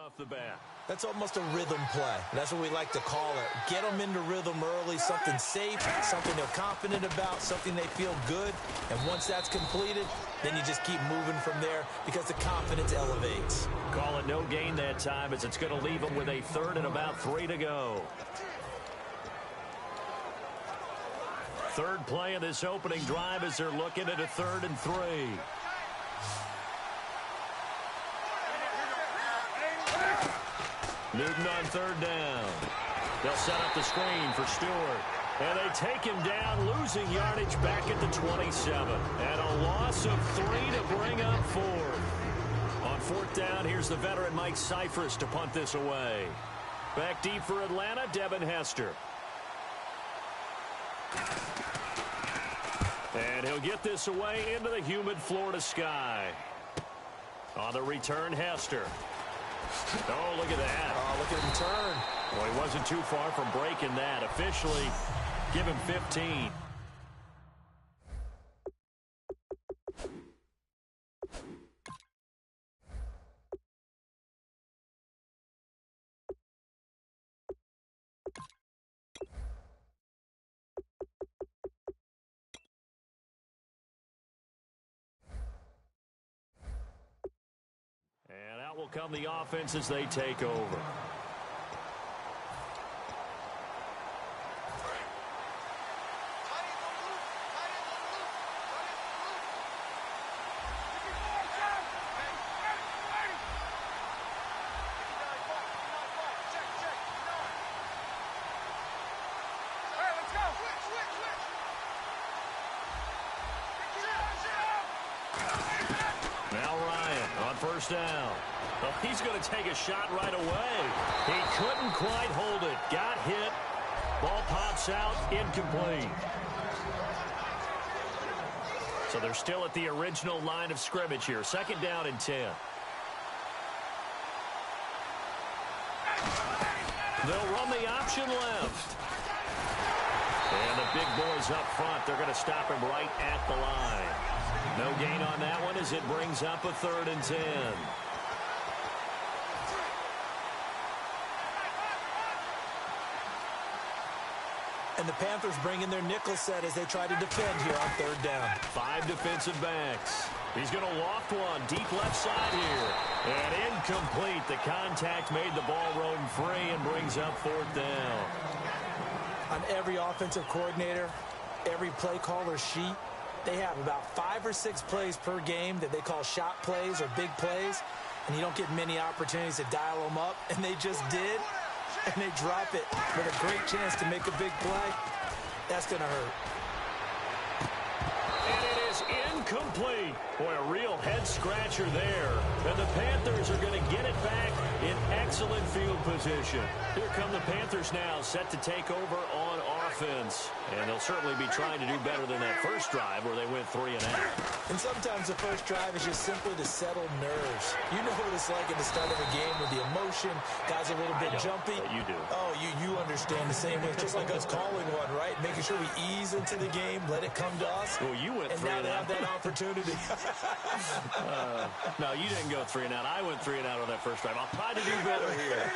off the bat. That's almost a rhythm play. That's what we like to call it. Get them into rhythm early, something safe, something they're confident about, something they feel good. And once that's completed, then you just keep moving from there because the confidence elevates. Call it no gain that time as it's going to leave them with a third and about 3 to go. Third play of this opening drive as they're looking at a 3rd and 3. Newton on 3rd down. They'll set up the screen for Stewart. And they take him down, losing yardage back at the 27. And a loss of 3 to bring up 4th. On 4th down, here's the veteran Mike Cyphers to punt this away. Back deep for Atlanta, Devin Hester. And he'll get this away into the humid Florida sky. On the return, Hester. Oh, look at that. Oh, look at him turn. Well, he wasn't too far from breaking that. Officially, give him 15. And out will come the offense as they take over. First down. Oh, he's going to take a shot right away. He couldn't quite hold it. Got hit. Ball pops out. Incomplete. So they're still at the original line of scrimmage here. 2nd down and 10. They'll run the option left. And the big boys up front, they're going to stop him right at the line. No gain on that one as it brings up a 3rd and 10. And the Panthers bring in their nickel set as they try to defend here on 3rd down. 5 defensive backs. He's going to loft one deep left side here. And incomplete. The contact made the ball roam free and brings up 4th down. On every offensive coordinator, every play caller sheet, they have about 5 or 6 plays per game that they call shot plays or big plays, and you don't get many opportunities to dial them up, and they just did, and they drop it with a great chance to make a big play. That's going to hurt. And it is incomplete. Boy, a real head-scratcher there. And the Panthers are going to get it back in excellent field position. Here come the Panthers now, set to take over on offense. And they'll certainly be trying to do better than that first drive where they went 3 and out. And sometimes the first drive is just simply to settle nerves. You know what it's like at the start of a game with the emotion. Guys are a little bit jumpy. You do. Oh, you understand the same way. It's just like us calling one, right? Making sure we ease into the game, let it come to us. Well, you went 3 and out. And now they have that opportunity. No, you didn't go 3 and out. I went 3 and out on that first drive. I'll try to do better here.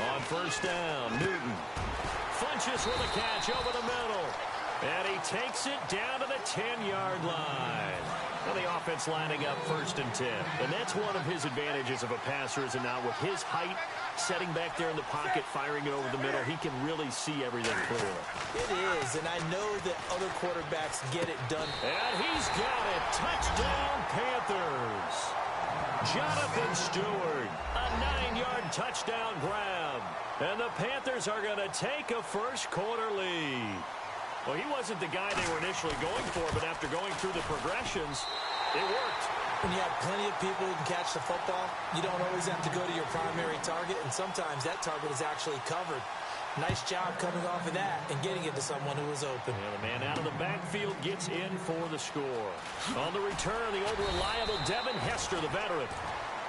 On first down, Newton flinches with a catch over the middle. And he takes it down to the 10-yard line. And the offense lining up 1st and 10. And that's one of his advantages of a passer, is now with his height, setting back there in the pocket, firing it over the middle, he can really see everything clearly. It is, and I know that other quarterbacks get it done. And he's got it. Touchdown, Panthers. Jonathan Stewart, a 9-yard touchdown grab. And the Panthers are going to take a first-quarter lead. Well, he wasn't the guy they were initially going for, but after going through the progressions, it worked. When you have plenty of people who can catch the football, you don't always have to go to your primary target, and sometimes that target is actually covered. Nice job coming off of that and getting it to someone who was open. Yeah, the man out of the backfield gets in for the score. On the return, the old reliable Devin Hester, the veteran.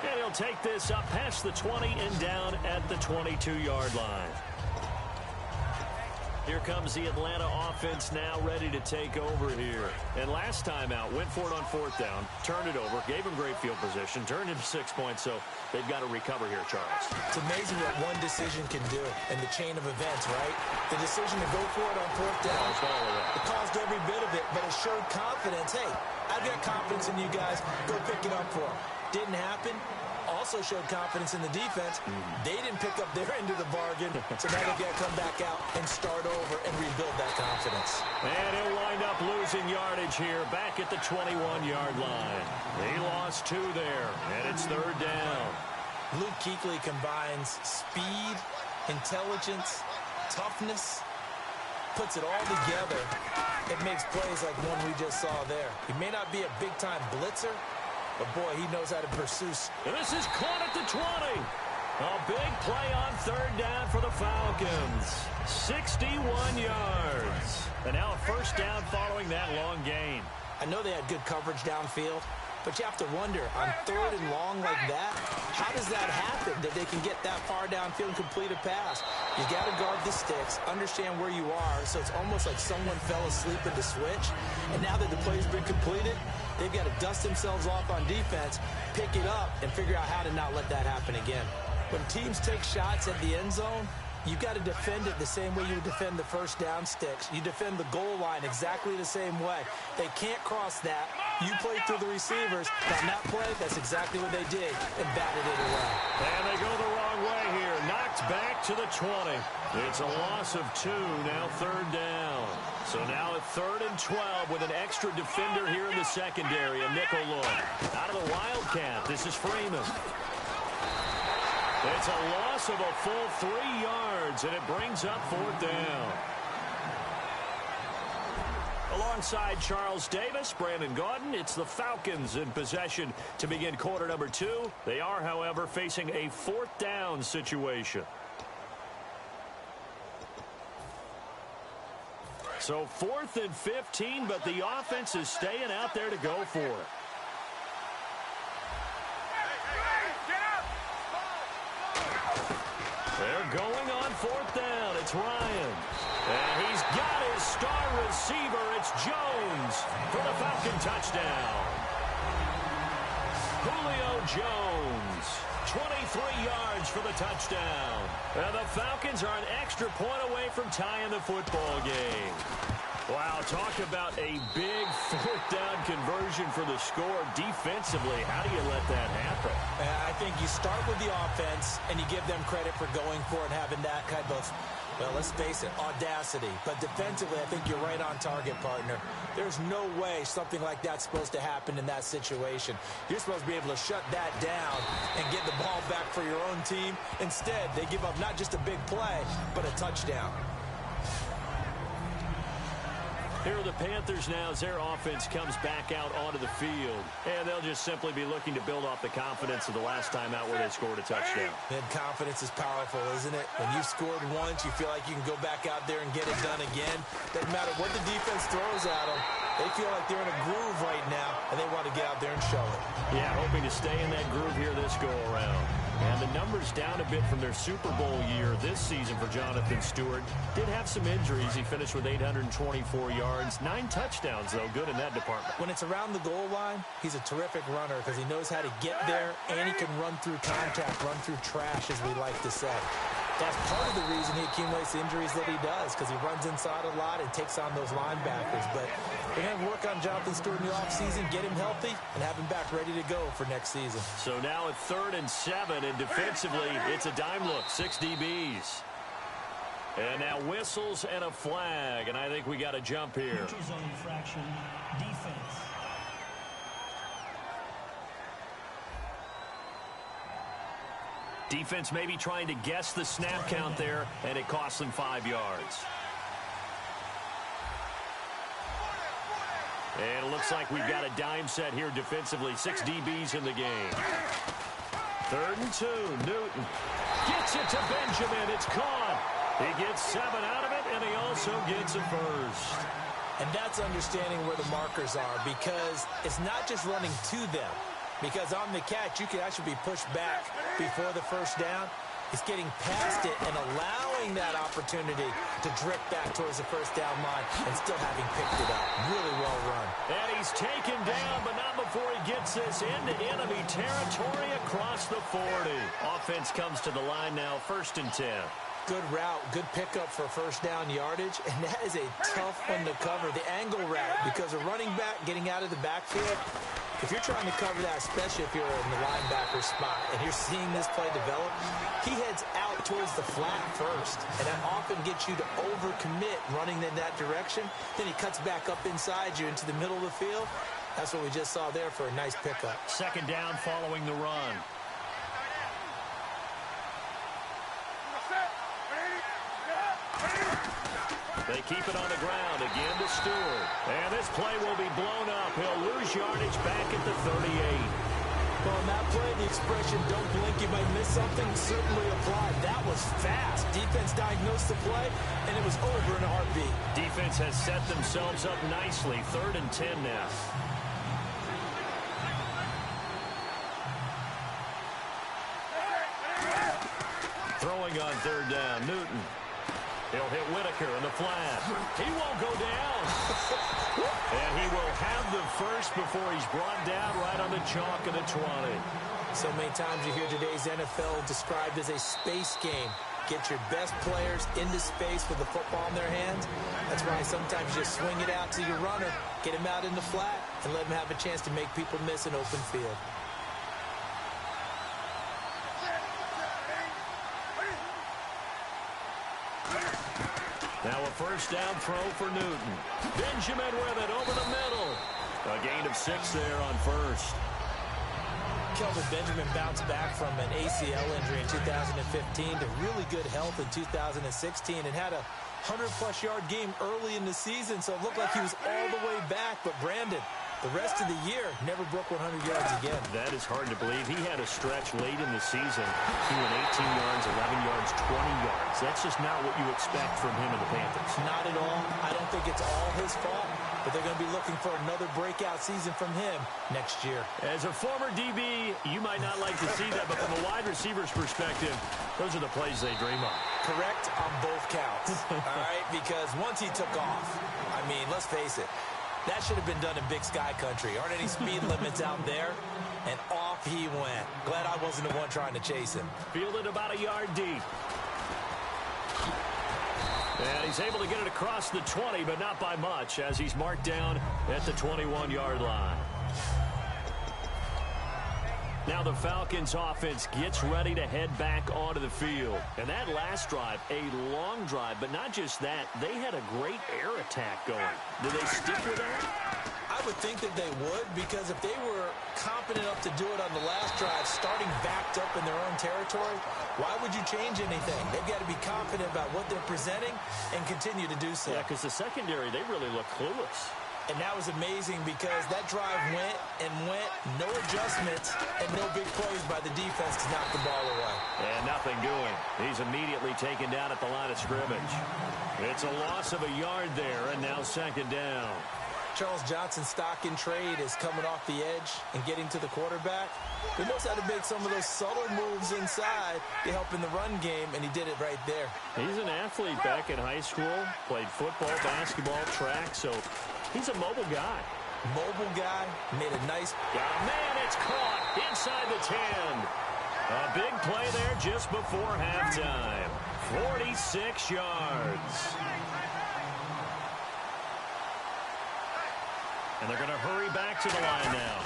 And he'll take this up past the 20 and down at the 22-yard line. Here comes the Atlanta offense now ready to take over here. And last time out, went for it on 4th down, turned it over, gave them great field position, turned into 6 points, so they've got to recover here, Charles. It's amazing what one decision can do in the chain of events, right? The decision to go for it on 4th down, it caused every bit of it, but it showed confidence. Hey, I've got confidence in you guys. Go pick it up for them. Didn't happen. Also showed confidence in the defense. They didn't pick up their end of the bargain, so now they've got to come back out and start over and rebuild that confidence. And he'll wind up losing yardage here back at the 21-yard line. He lost 2 there, and it's 3rd down. Luke Kuechly combines speed, intelligence, toughness, puts it all together. It makes plays like one we just saw there. He may not be a big-time blitzer, but, boy, he knows how to pursue. This is caught at the 20. A big play on 3rd down for the Falcons. 61 yards. And now a 1st down following that long gain. I know they had good coverage downfield, but you have to wonder, on 3rd and long like that, how does that happen, that they can get that far downfield and complete a pass? You got to guard the sticks, understand where you are, so it's almost like someone fell asleep at the switch, and now that the play's been completed, they've got to dust themselves off on defense, pick it up, and figure out how to not let that happen again. When teams take shots at the end zone, you got to defend it the same way you defend the 1st down sticks. You defend the goal line exactly the same way. They can't cross that. You play through the receivers. On that play, that's exactly what they did and batted it away. And they go the wrong way here. Knocked back to the 20. It's a loss of 2, now 3rd down. So now at 3rd and 12 with an extra defender here in the secondary, a nickel look. Out of the Wildcat, this is Freeman. It's a loss of a full 3 yards, and it brings up 4th down. Alongside Charles Davis, Brandon Gaudin, it's the Falcons in possession to begin quarter number 2. They are, however, facing a 4th down situation. So 4th and 15, but the offense is staying out there to go for it. They're going on 4th down. It's Ryan. And he's got his star receiver. It's Jones for the Falcon touchdown. Julio Jones, 23 yards for the touchdown. And the Falcons are an extra point away from tying the football game. Wow, talk about a big 4th down conversion for the score. Defensively, how do you let that happen? I think you start with the offense, and you give them credit for going for it, having that kind of, well, let's face it, audacity. But defensively, I think you're right on target, partner. There's no way something like that's supposed to happen in that situation. You're supposed to be able to shut that down and get the ball back for your own team. Instead, they give up not just a big play, but a touchdown. Here are the Panthers now as their offense comes back out onto the field. And they'll just simply be looking to build off the confidence of the last time out where they scored a touchdown. And confidence is powerful, isn't it? When you've scored once, you feel like you can go back out there and get it done again. Doesn't matter what the defense throws at them. They feel like they're in a groove right now, and they want to get out there and show it. Yeah, hoping to stay in that groove here this go-around. And the numbers down a bit from their Super Bowl year this season for Jonathan Stewart. Did have some injuries. He finished with 824 yards. 9 touchdowns, though. Good in that department. When it's around the goal line, he's a terrific runner because he knows how to get there, and he can run through contact, run through trash, as we like to say. That's part of the reason he accumulates the injuries that he does, because he runs inside a lot and takes on those linebackers. But we're going to work on Jonathan Stewart in the offseason, get him healthy, and have him back ready to go for next season. So now at 3rd and 7, and defensively, it's a dime look, 6 DBs. And now whistles and a flag, and I think we got a jump here. Neutral zone infraction, defense. Defense maybe trying to guess the snap count there, and it costs them 5 yards. And it looks like we've got a dime set here defensively. 6 DBs in the game. 3rd and 2. Newton gets it to Benjamin. It's caught. He gets 7 out of it, and he also gets a first. And that's understanding where the markers are, because it's not just running to them. Because on the catch, you can actually be pushed back before the 1st down. It's getting past it and allowing that opportunity to drift back towards the first down line and still having picked it up. Really well run. And he's taken down, but not before he gets this into enemy territory across the 40. Offense comes to the line now, 1st and 10. Good route, good pickup for first down yardage, and that is a tough one to cover. The angle route, because a running back getting out of the backfield, if you're trying to cover that, especially if you're in the linebacker spot and you're seeing this play develop, he heads out towards the flat first, and that often gets you to overcommit running in that direction. Then he cuts back up inside you into the middle of the field. That's what we just saw there for a nice pickup. 2nd down following the run. They keep it on the ground again to Stewart. And this play will be blown up. He'll lose yardage back at the 38. Well, on that play, the expression, don't blink, you might miss something, certainly applied. That was fast. Defense diagnosed the play, and it was over in a heartbeat. Defense has set themselves up nicely. 3rd and 10 now. Throwing on 3rd down, Newton. He'll hit Whitaker in the flat. He won't go down. And he will have the first before he's brought down right on the chalk of the 20. So many times you hear today's NFL described as a space game. Get your best players into space with the football in their hands. That's why sometimes you just swing it out to your runner, get him out in the flat, and let him have a chance to make people miss an open field. Now a first down throw for Newton. Benjamin with it over the middle. A gain of 6 there on 1st. Kelvin Benjamin bounced back from an ACL injury in 2015 to really good health in 2016 and had a 100-plus yard game early in the season, so it looked like he was all the way back. But Brandon, the rest of the year, never broke 100 yards again. That is hard to believe. He had a stretch late in the season. He went 18 yards, 11 yards, 20 yards. That's just not what you expect from him and the Panthers. Not at all. I don't think it's all his fault, but they're going to be looking for another breakout season from him next year. As a former DB, you might not like to see that, but from a wide receiver's perspective, those are the plays they dream of. Correct on both counts, all right? Because once he took off, I mean, let's face it, that should have been done in Big Sky Country. Aren't any speed limits out there? And off he went. Glad I wasn't the one trying to chase him. Fielded about a yard deep. And he's able to get it across the 20, but not by much, as he's marked down at the 21-yard line. Now the Falcons offense gets ready to head back onto the field. And that last drive, a long drive, but not just that, they had a great air attack going. Do they stick with that? I would think that they would, because if they were confident enough to do it on the last drive, starting backed up in their own territory, why would you change anything? They've got to be confident about what they're presenting and continue to do so. Yeah, because the secondary, they really look clueless. And that was amazing because that drive went and went, no adjustments, and no big plays by the defense to knock the ball away. And nothing doing. He's immediately taken down at the line of scrimmage. It's a loss of a yard there, and now 2nd down. Charles Johnson's stock in trade is coming off the edge and getting to the quarterback. He knows how to make some of those subtle moves inside to help in the run game, and he did it right there. He's an athlete back in high school, played football, basketball, track, so he's a mobile guy. Mobile guy, made a nice... Got a man, it's caught inside the 10. A big play there just before halftime. 46 yards. And they're going to hurry back to the line now.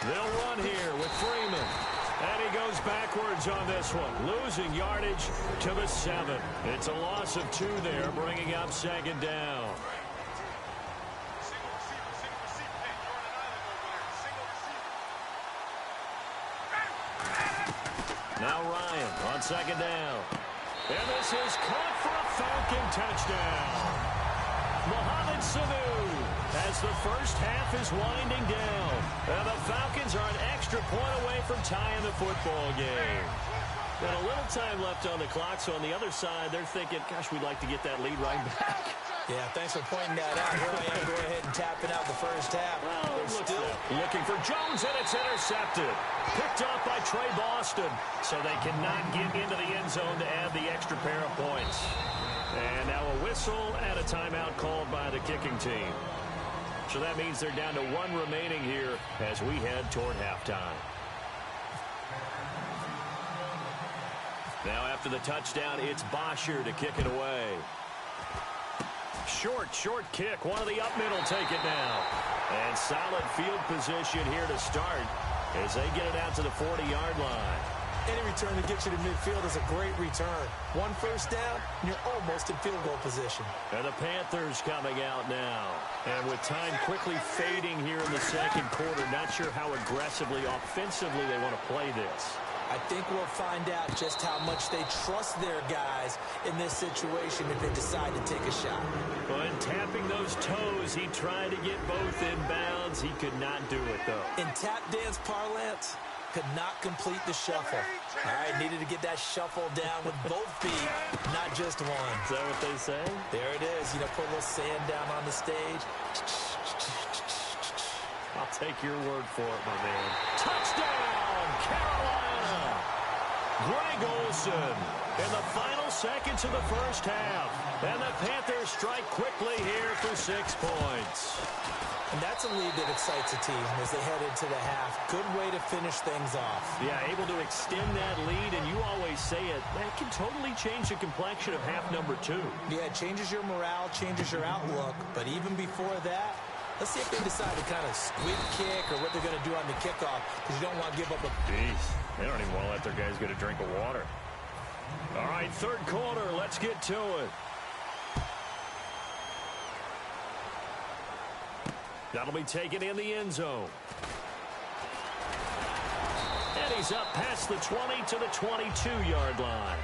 They'll run here with Freeman. And he goes backwards on this one, losing yardage to the 7. It's a loss of 2 there, bringing up 2nd down. Now Ryan on 2nd down. And this is caught for a Falcon touchdown. Mohamed Sanu as the first half is winding down. And the Falcons are an extra point away from tying the football game. And a little time left on the clock, so on the other side, they're thinking, gosh, we'd like to get that lead right back. Yeah, thanks for pointing that out. Here I am going ahead and tapping out the first half. Well, they're still looking for Jones, and it's intercepted. Picked off by Trey Boston, so they cannot get into the end zone to add the extra pair of points. And now a whistle and a timeout called by the kicking team. So that means they're down to one remaining here as we head toward halftime. Now after the touchdown, it's Bosher to kick it away. Short kick. One of the up middle take it now. And solid field position here to start as they get it out to the 40-yard line. Any return that gets you to midfield is a great return. One first down, and you're almost in field goal position. And the Panthers coming out now. And with time quickly fading here in the second quarter, not sure how aggressively, offensively they want to play this. I think we'll find out just how much they trust their guys in this situation if they decide to take a shot. When tapping those toes, he tried to get both in bounds. He could not do it, though. In tap dance parlance, could not complete the shuffle. All right, needed to get that shuffle down with both feet, not just one. Is that what they say? There it is. You know, put a little sand down on the stage. I'll take your word for it, my man. Touchdown, Carolina! Greg Olsen in the final seconds of the first half. And the Panthers strike quickly here for 6 points. And that's a lead that excites a team as they head into the half. Good way to finish things off. Yeah, able to extend that lead, and you always say it, that can totally change the complexion of half number 2. Yeah, it changes your morale, changes your outlook. But even before that, let's see if they decide to kind of squeak kick or what they're going to do on the kickoff, because you don't want to give up a... Jeez, they don't even want to let their guys get a drink of water. All right, third quarter, let's get to it. That'll be taken in the end zone. And he's up past the 20 to the 22-yard line.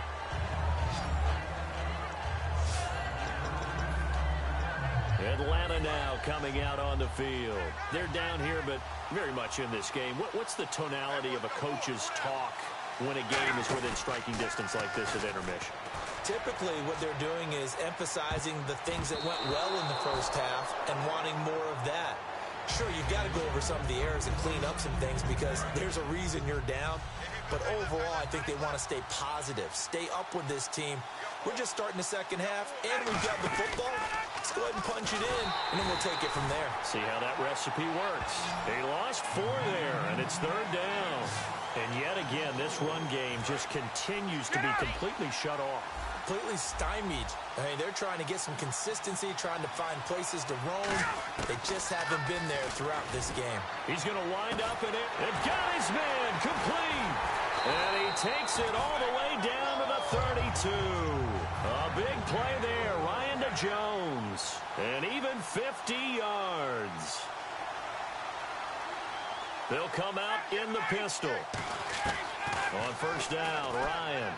Atlanta now coming out on the field. They're down here, but very much in this game. What's the tonality of a coach's talk when a game is within striking distance like this at intermission? Typically, what they're doing is emphasizing the things that went well in the first half and wanting more of that. Sure, you've got to go over some of the errors and clean up some things because there's a reason you're down. But overall, I think they want to stay positive, stay up with this team. We're just starting the second half, and we've got the football. Let's go ahead and punch it in, and then we'll take it from there. See how that recipe works. They lost 4 there, and it's third down. And yet again, this run game just continues to be completely shut off. Completely stymied. I mean, they're trying to get some consistency, trying to find places to roam. They just haven't been there throughout this game. He's going to wind up in it. They've got his man complete. And he takes it all the way down to the 32. A big play there. Ryan to Jones. And even 50 yards. They'll come out in the pistol. On first down, Ryan.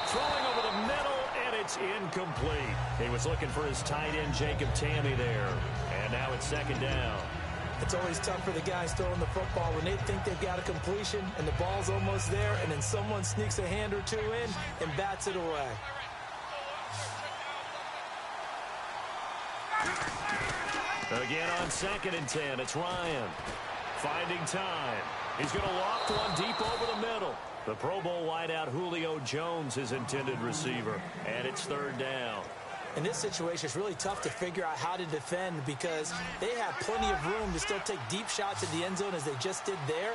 Throwing over the middle, and it's incomplete. He was looking for his tight end, Jacob Tammy, there. And now it's second down. It's always tough for the guys throwing the football when they think they've got a completion and the ball's almost there, and then someone sneaks a hand or two in and bats it away. Again on 2nd and 10, it's Ryan. Finding time. He's going to loft one deep over the middle. The Pro Bowl wideout Julio Jones, his intended receiver. And it's third down. In this situation, it's really tough to figure out how to defend because they have plenty of room to still take deep shots at the end zone as they just did there.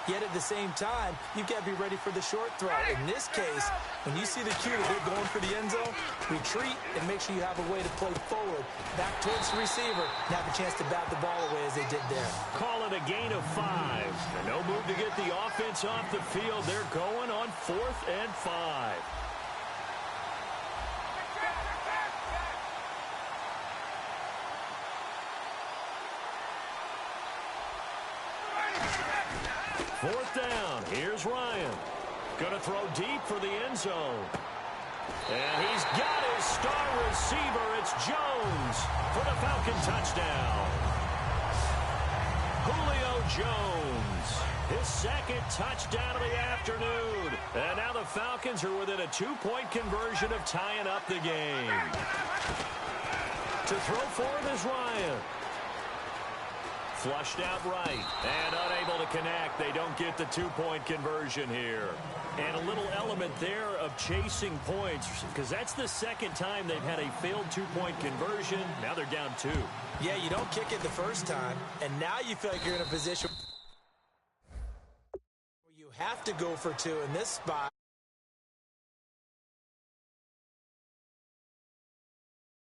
Yet at the same time, you've got to be ready for the short throw. In this case, when you see the cue that they're going for the end zone, retreat and make sure you have a way to play forward, back towards the receiver, and have a chance to bat the ball away as they did there. Call it a gain of 5. And no move to get the offense off the field. They're going on 4th and 5. Fourth down. Here's Ryan. Going to throw deep for the end zone. And he's got his star receiver. It's Jones for the Falcon touchdown. Julio Jones, his second touchdown of the afternoon. And now the Falcons are within a 2-point conversion of tying up the game. To throw forward is Ryan. Flushed out right. And unable to connect. They don't get the two-point conversion here. And a little element there of chasing points, because that's the second time they've had a failed two-point conversion. Now they're down 2. Yeah, you don't kick it the first time, and now you feel like you're in a position where you have to go for 2 in this spot.